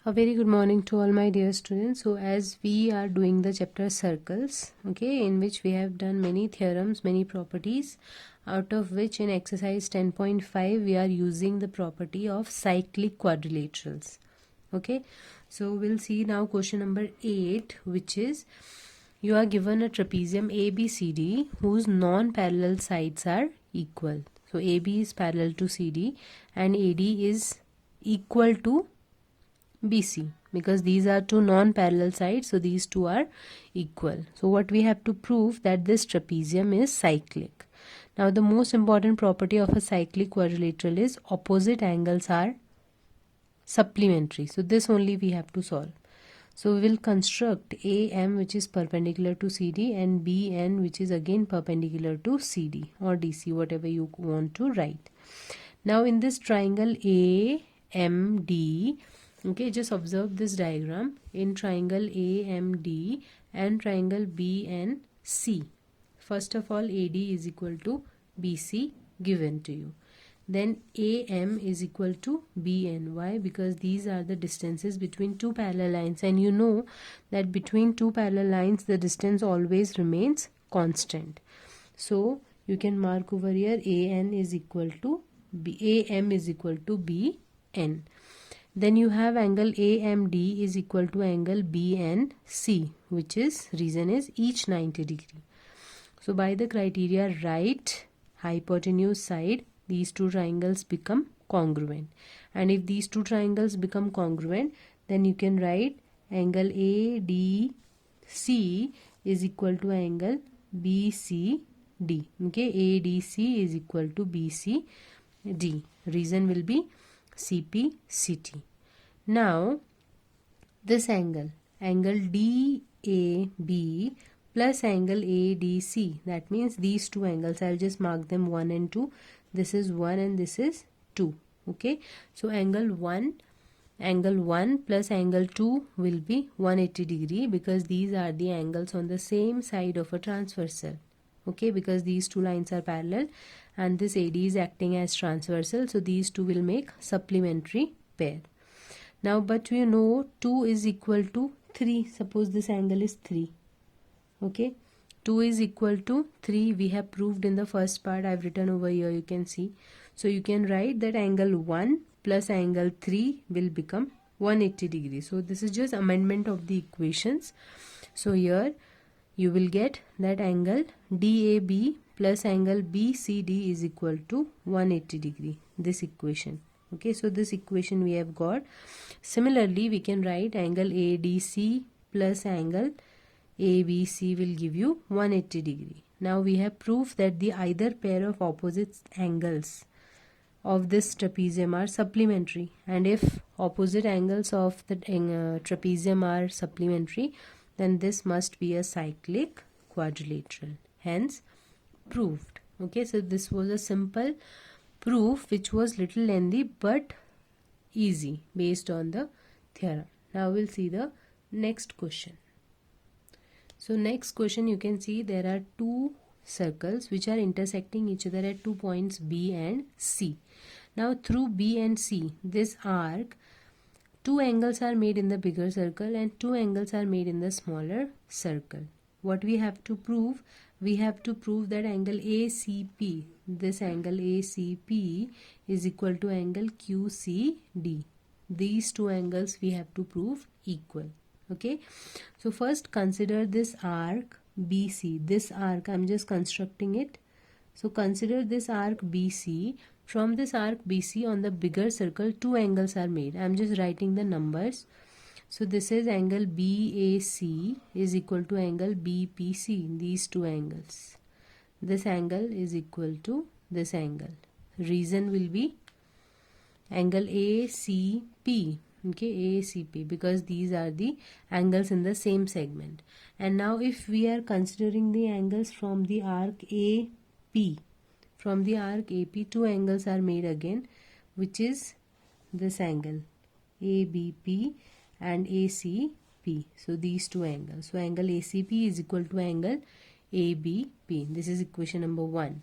A very good morning to all my dear students. So as we are doing the chapter circles, okay, in which we have done many theorems, many properties, out of which in exercise 10.5 we are using the property of cyclic quadrilaterals. Okay, so we'll see now question number 8, which is you are given a trapezium ABCD whose non-parallel sides are equal. So AB is parallel to CD and AD is equal to BC, because these are two non-parallel sides, so these two are equal. So what we have to prove that this trapezium is cyclic. Now the most important property of a cyclic quadrilateral is opposite angles are supplementary. So this only we have to solve. So we will construct AM, which is perpendicular to CD, and BN, which is again perpendicular to CD or DC, whatever you want to write. Now in this triangle AMD, okay, just observe this diagram. In triangle AMD and triangle BNC, first of all AD is equal to BC given to you. Then AM is equal to BN. Why? Because these are the distances between two parallel lines, and you know that between two parallel lines the distance always remains constant. So you can mark over here AM is equal to BN. Then you have angle AMD is equal to angle BNC, which is reason is each 90 degree. So by the criteria right hypotenuse side, these two triangles become congruent, and if these two triangles become congruent, then you can write angle ADC is equal to angle BCD. Okay, ADC is equal to BCD. Reason will be CPCT. Now this angle DAB plus angle ADC, that means these two angles, I'll just mark them 1 and 2. This is 1 and this is 2. Okay, so angle 1 plus angle 2 will be 180 degree, because these are the angles on the same side of a transversal. Okay, because these two lines are parallel and this AD is acting as transversal, so these two will make supplementary pair. Now but you know 2 is equal to 3. Suppose this angle is 3. Okay, 2 is equal to 3. We have proved in the first part. I've written over here, you can see. So you can write that angle 1 plus angle 3 will become 180 degrees. So this is just amendment of the equations. So here you will get that angle DAB plus angle BCD is equal to 180 degree. This equation. Okay, so this equation we have got. Similarly, we can write angle ADC plus angle ABC will give you 180 degree. Now we have proved that the either pair of opposite angles of this trapezium are supplementary, and if opposite angles of the trapezium are supplementary, then this must be a cyclic quadrilateral. Hence proved. Okay, so this was a simple proof which was little lengthy but easy based on the theorem. Now we'll see the next question. So next question, you can see there are two circles which are intersecting each other at 2 points B and C. Now through B and C, this arc, two angles are made in the bigger circle and two angles are made in the smaller circle. What we have to prove? We have to prove that angle ACP, this angle ACP is equal to angle QCD. These two angles we have to prove equal. Okay, so first consider this arc BC. This arc, I'm just constructing it. So consider this arc BC. From this arc BC on the bigger circle, two angles are made. I'm just writing the numbers. So this is angle BAC is equal to angle BPC, these two angles. This angle is equal to this angle. Reason will be angle ACP. Okay, ACP, because these are the angles in the same segment. And now if we are considering the angles from the arc AP, from the arc AP two angles are made again, which is this angle ABP and ACP. So these two angles. So angle ACP is equal to angle ABP. This is equation number 1.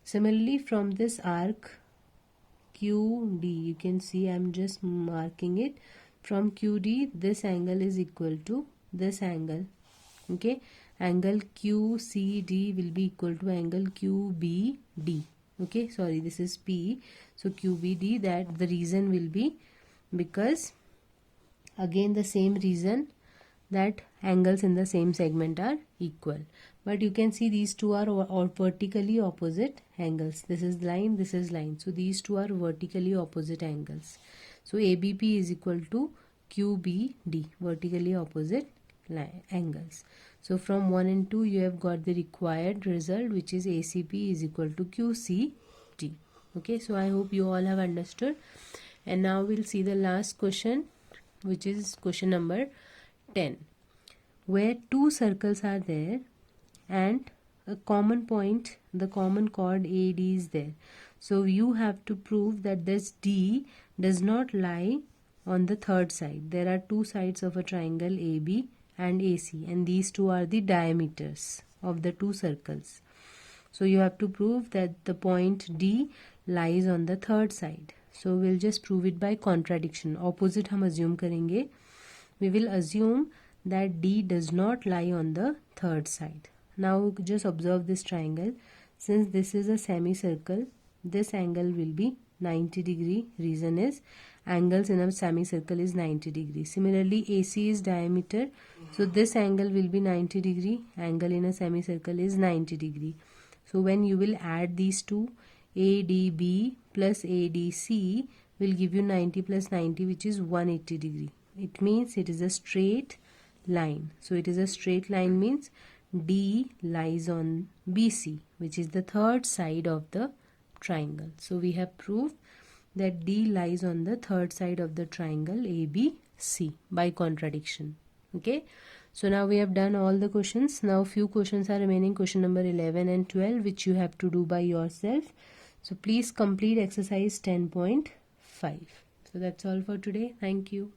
Similarly, from this arc QD, you can see I'm just marking it. from QD this angle is equal to this angle. Okay, angle QCD will be equal to angle QBD. Okay, sorry, this is P, so QBD, that the reason will be because again the same reason that angles in the same segment are equal. But you can see these two are vertically opposite angles. This is line, this is line, so these two are vertically opposite angles. So ABP is equal to QBD, vertically opposite angles. So from 1 and 2 you have got the required result, which is ACP is equal to QCD. Okay, so I hope you all have understood. And now we'll see the last question, which is question number 10, where two circles are there and a common point, the common chord AD is there. So you have to prove that this D does not lie on the third side. There are two sides of a triangle AB and AC, and these two are the diameters of the two circles. So you have to prove that the point D lies on the third side. So we'll just prove it by contradiction. Opposite हम assume करेंगे. We will assume that D does not lie on the third side. Now just observe this triangle. Since this is a semicircle, this angle will be 90 degree. Reason is angles in a semicircle is 90 degree. Similarly, AC is diameter, so this angle will be 90 degree. Angle in a semicircle is 90 degree. So when you will add these two, ADB plus ADC will give you 90 plus 90, which is 180 degree. It means it is a straight line. So it is a straight line means D lies on BC, which is the third side of the triangle. So we have proved that D lies on the third side of the triangle ABC by contradiction. Okay, so now we have done all the questions. Now few questions are remaining, question number 11 and 12, which you have to do by yourself. So please complete exercise 10.5. So that's all for today. Thank you.